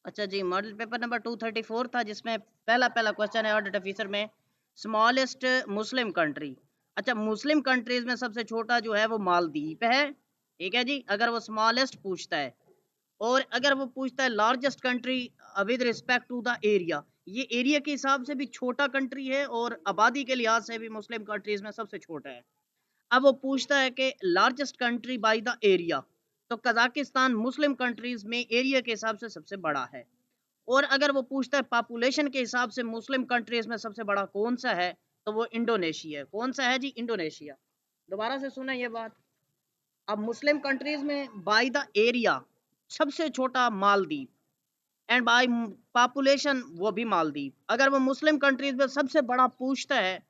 अच्छा जी, model paper number 234 था जिसमें पहला पहला क्वेश्चन है ऑडिट ऑफिसर में स्मॉलेस्ट मुस्लिम कंट्री। अच्छा, मुस्लिम कंट्रीज में सबसे छोटा जो है वो मालदीव है। ठीक है जी, अगर वो स्मॉलेस्ट पूछता है। और अगर वो पूछता है largest country with respect to the area, ये एरिया के हिसाब से भी छोटा कंट्री है और आबादी के लिहाज से भी मुस्लिम कंट्रीज में सबसे छोटा है। अब वो पूछता है कि largest country by the area, तो कजाकिस्तान मुस्लिम कंट्रीज में एरिया के हिसाब से सबसे बड़ा है। और अगर वो पूछता है पॉपुलेशन के हिसाब से मुस्लिम कंट्रीज में सबसे बड़ा कौन सा है, तो वो इंडोनेशिया है। कौन सा है जी? इंडोनेशिया। दोबारा से सुना ये बात। अब मुस्लिम कंट्रीज में बाय द एरिया सबसे छोटा मालदीव, एंड बाय पॉपुलेशन वो भी मालदीव। अगर वो मुस्लिम कंट्रीज में सबसे बड़ा पूछता है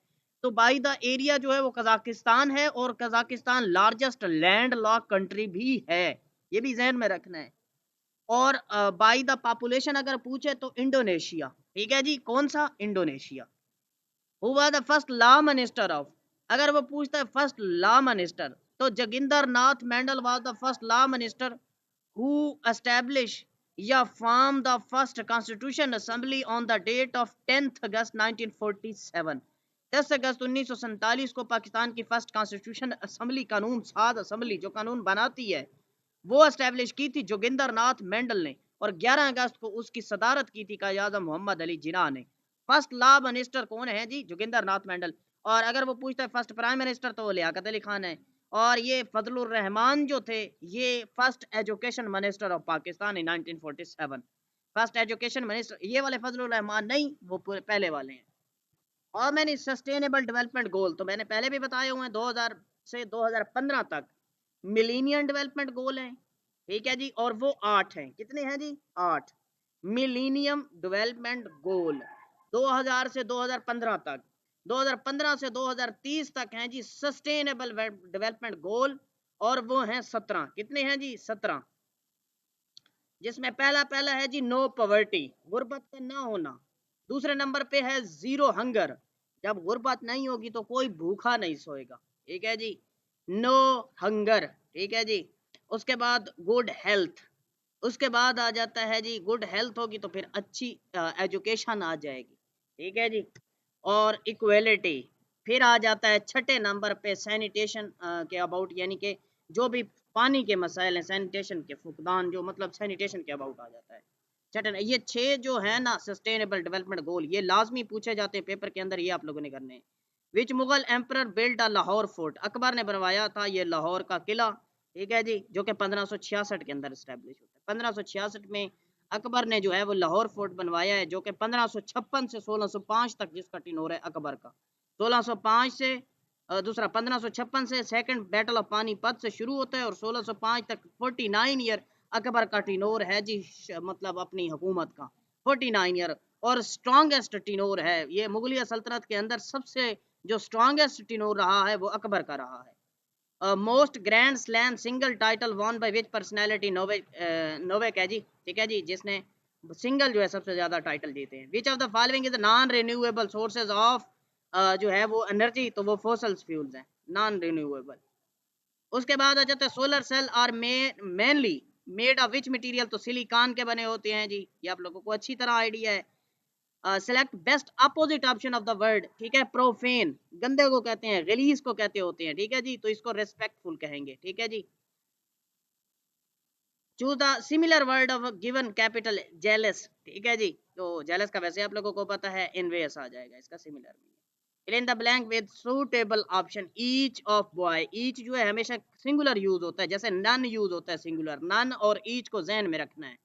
तो बाय द एरिया जो है वो कजाकिस्तान है, और Kazakhstan largest land lock country भी है। ये भी जहन में रखना है। और बाय द पॉपुलेशन अगर पूछे तो इंडोनेशिया। ठीक है जी, कौन सा? Indonesia. Who was the first law minister of, अगर वो पूछता है फर्स्ट लॉ मिनिस्टर, तो Jogendra Nath Mandal was the first law minister who establish या form the first constituent assembly on the date of 10 अगस्त 1947। 10 अगस्त 1947 को पाकिस्तान की फर्स्ट कॉन्स्टिट्यूशन असेंबली, कानून साज असेंबली जो कानून बनाती है, वो एस्टैब्लिश की थी जोगिंदर नाथ मेंडल ने। और 11 अगस्त को उसकी सदारत की थी कायद आज़म मोहम्मद अली जिन्ना ने। फर्स्ट लॉ मिनिस्टर कौन है जी? जोगिंदर नाथ मेंडल। और अगर वो पूछता है फर्स्ट प्राइम मिनिस्टर, तो वो लियाकत अली खान है। और ये फजलुर रहमान जो थे, ये first education minister of Pakistan in 1947। First education minister ये वाले फजलुर रहमान नहीं, वो पहले वाले हैं। और मैंने सस्टेनेबल डेवलपमेंट गोल तो मैंने पहले भी बताए हुए हैं, 2000 से 2015 तक मिलीनियम डेवलपमेंट गोल हैं। ठीक है जी, और वो 8 हैं। कितने हैं जी? 8 मिलीनियम डेवलपमेंट गोल, 2000 से 2015 तक। 2015 से 2030 तक हैं जी सस्टेनेबल डेवलपमेंट गोल, और वो हैं 17। कितने हैं जी? 17। जिसमें पहला पहला है जी नो पॉवर्टी, गुर्बत का ना होना। दूसरे नंबर पे है जीरो हंगर, जब गुर्बत नहीं होगी तो कोई भूखा नहीं सोएगा। ठीक है जी, नो हंगर। ठीक है जी। उसके बाद गुड हेल्थ। उसके बाद आ जाता है जी, गुड हेल्थ होगी तो फिर अच्छी एजुकेशन आ जाएगी। ठीक है जी। और इक्वेलिटी। फिर आ जाता है छठे नंबर पे सैनिटेशन के अबाउट, यानी कि जो भी पानी के मसाइल हैं, सैनिटेशन के फुकदान, जो मतलब सैनिटेशन के अबाउट आ जाता है। छठे, ये 6 जो है ना सस्टेनेबल डेवलपमेंट गोल, ये लाजमी पूछे जाते हैं पेपर के अंदर, ये आप लोगों ने करने हैं। Which Mughal emperor build a Lahore fort, Akbar ने बनवाया था ये लाहौर का किला। ठीक है जी, जो कि 1566 के अंदर स्टैब्लिश होता है। 1566 में अकबर ने जो है वो लाहौर फोर्ट बनवाया है, जो कि 1556 से 1605 तक जिसका टिनोर है अकबर का। 1605 से दूसरा 1556 से सेकंड बैटल ऑफ पानीपत से शुरू होता है, और 1605 तक 49 ईयर अकबर का टिनोर है जी, मतलब अपनी हुकूमत का 49 ईयर। और स्ट्रॉन्गेस्ट टिनोर है ये, मुगलिया सल्तनत के अंदर सबसे जो स्ट्रॉन्गेस्ट टिनोर रहा है वो अकबर का रहा है। Most grand slam single title won by which personality? Novak है जी। ठीक है जी, जिसने सिंगल जो है सबसे ज्यादा टाइटल जीते हैं। Which of the following is non renewable sources of जो है वो एनर्जी? तो वो फॉसिल्स फ्यूल्स हैं, नॉन रिन्यूएबल। उसके बाद आ जाता है solar cell are mainly made of which material? तो सिलिकॉन के बने होते हैं जी, ये आप लोगों को अच्छी तरह आइडिया है। Select best opposite option of the word. ठीक है, प्रोफेन गंदे को कहते हैं, रिलीज को कहते होते हैं। ठीक है जी, तो इसको रेस्पेक्टफुल कहेंगे। ठीक है जी। Choose the similar word of given capital jealous. ठीक है जी, तो जेलस का वैसे आप लोगों को पता है, इनवेस आ जाएगा इसका similar. Fill in the blank with suitable option. Each of boy, each जो है हमेशा सिंगुलर यूज होता है, जैसे नन यूज होता है सिंगुलर, नन और ईच को जहन में रखना है।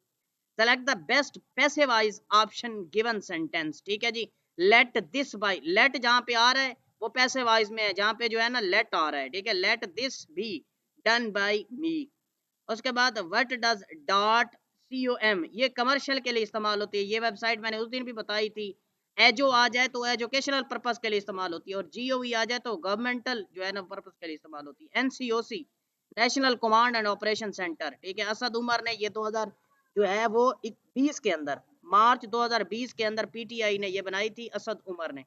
Select the best passivise option given sentence. ठीक है जी, लेट दिस बाय, लेट जहां पे आ रहा है वो पैसिवाइज में है, जहां पे जो है ना लेट आ रहा है। ठीक है, let this be done by me. उसके बाद व्हाट डज डॉट com, ये कमर्शियल के लिए इस्तेमाल होती है। ये वेबसाइट मैंने उस दिन भी बताई थी। एजो आ जाए तो एजुकेशनल पर्पस के लिए इस्तेमाल होती है, और GOV आ जाए तो गवर्नमेंटल जो है ना पर्पस के लिए इस्तेमाल होती है। NCOC national command and operation centre. ठीक है, असद उमर ने ये 2000 जो है वो 20 के अंदर, मार्च 2020 के अंदर PTI ने ये बनाई थी, असद उमर ने।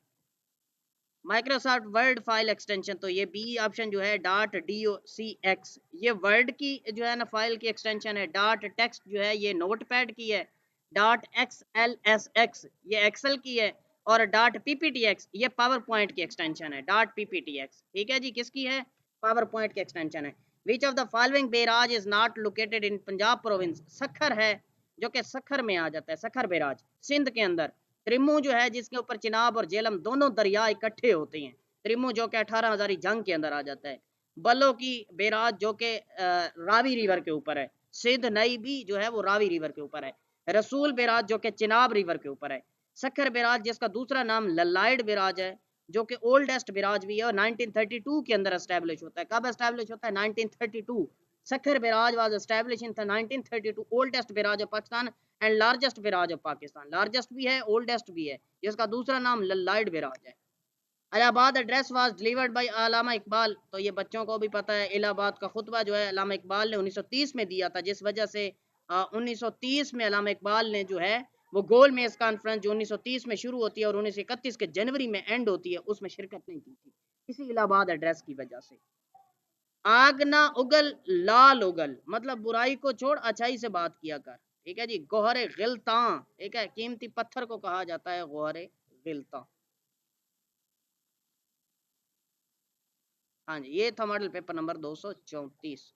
माइक्रोसॉफ्ट वर्ड फाइल एक्सटेंशन, तो ये बी ऑप्शन जो है .docx, ये वर्ड की जो है ना फाइल की एक्सटेंशन है। डॉट टेक्स्ट जो है ये नोटपैड की है। डॉट XLSX ये एक्सेल की है, और डॉट PPTX ये पावर पॉइंट की एक्सटेंशन है। डॉट PPTX ठीक है जी, किसकी है? पावर पॉइंट की एक्सटेंशन है। विच of the following barrage is not located in Punjab province? Sukkur है, जो कि सखर में आ जाता है, सखर बेराज सिंध के अंदर। त्रिमू जो है, जिसके ऊपर चिनाब और झेलम दोनों दरिया इकट्ठे होते हैं, त्रिमू जो कि 18 हजारी जंग के अंदर आ जाता है। बल्लो की बेराज जो कि रावी रिवर के ऊपर है। सिंध नई भी जो है वो रावी रिवर के ऊपर है। रसूल बेराज जो कि चिनाब रिवर के ऊपर है। सखर बेराज जिसका दूसरा नाम ललाइड बेराज है, जो कि ओल्डेस्ट बेराज भी है, और 1932 के अंदर एस्टेब्लिश होता है। कब एस्टेब्लिश होता है? 1932। Sukkur barrage was establish in 1932, oldest barrage of Pakistan and largest barrage of Pakistan. Largest भी है, ओल्डेस्ट भी है, जिसका दूसरा नाम ललाइड बेराज है। Allahabad address was delivered by Allama Iqbal, तो ये बच्चों को भी पता है। इलाहाबाद का खुतबा जो है अल्लामा इकबाल ने 1930 में दिया था, जिस वजह से 1930 में अल्लामा इकबाल ने जो है वो गोल मेज कॉन्फ्रेंस जो 1930 में शुरू होती है और 1931 के जनवरी में एंड होती है, उसमें शिरकत नहीं की थी, इसी इलाहाबाद एड्रेस की वजह से। आग ना उगल लाल उगल, मतलब बुराई को छोड़ अच्छाई से बात किया कर। ठीक है जी। गोहरे गिलता, ठीक है, कीमती पत्थर को कहा जाता है गोहरे गिलता। हाँ जी, ये था मॉडल पेपर नंबर 234।